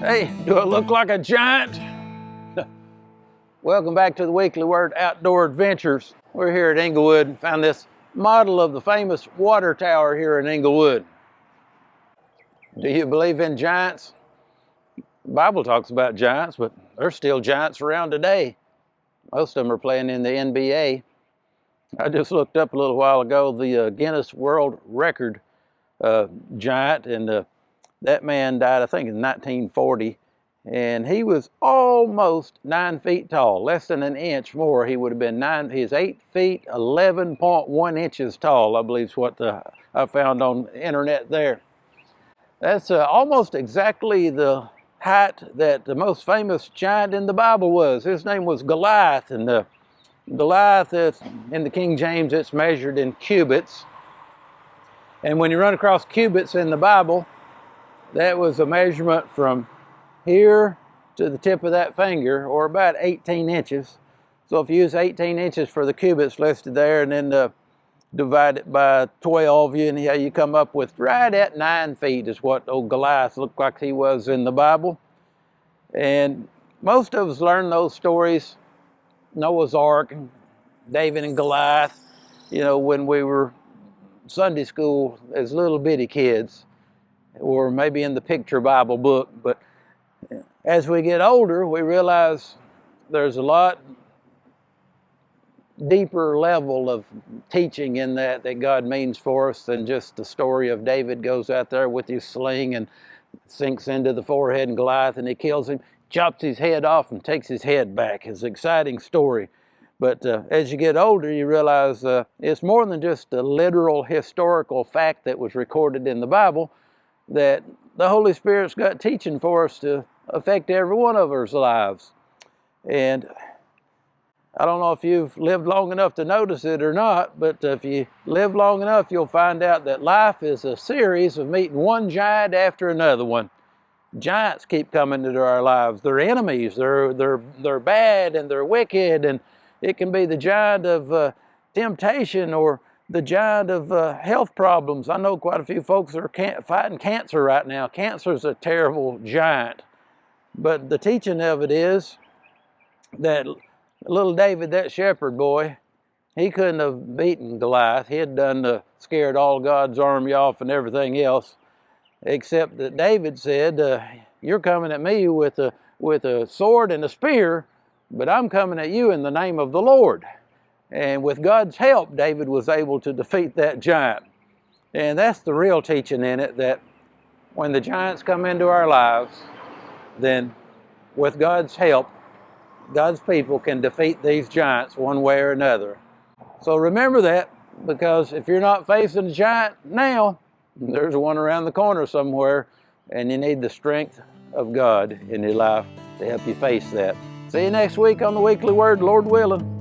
Hey, do I look like a giant? Welcome back to the Weekly Word Outdoor Adventures. We're here at Englewood and found this model of the famous water tower here in Englewood. Do you believe in giants? The Bible talks about giants, but there's still giants around today. Most of them are playing in the NBA. I just looked up a little while ago the Guinness World Record giant, and that man died, I think, in 1940, and he was almost 9 feet tall. Less than an inch more, he would have been 8 feet 11.1 inches tall, I believe is what I found on the internet there. That's almost exactly the height that the most famous giant in the Bible was. His name was Goliath, and Goliath, in the King James, it's measured in cubits. And when you run across cubits in the Bible, that was a measurement from here to the tip of that finger, or about 18 inches. So if you use 18 inches for the cubits listed there, and then divide it by 12, you come up with right at 9 feet is what old Goliath looked like he was in the Bible. And most of us learn those stories, Noah's Ark, David and Goliath, when we were Sunday school as little bitty kids, or maybe in the picture Bible book. But as we get older, we realize there's a lot deeper level of teaching in that God means for us than just the story of David goes out there with his sling and sinks into the forehead and Goliath, and he kills him, chops his head off and takes his head back. It's an exciting story. But as you get older, you realize it's more than just a literal historical fact that was recorded in the Bible, that the Holy Spirit's got teaching for us to affect every one of our lives. And I don't know if you've lived long enough to notice it or not, but if you live long enough, you'll find out that life is a series of meeting one giant after another one. Giants keep coming into our lives. They're enemies. They're bad and they're wicked, and it can be the giant of temptation or the giant of health problems. I know quite a few folks that are fighting cancer right now. Cancer is a terrible giant. But the teaching of it is that little David, that shepherd boy, he couldn't have beaten Goliath. He had scared all God's army off and everything else, except that David said, you're coming at me with a sword and a spear, but I'm coming at you in the name of the Lord. And with God's help, David was able to defeat that giant. And that's the real teaching in it, that when the giants come into our lives, then with God's help, God's people can defeat these giants one way or another. So remember that, because if you're not facing a giant now, there's one around the corner somewhere, and you need the strength of God in your life to help you face that. See you next week on the Weekly Word, Lord willing.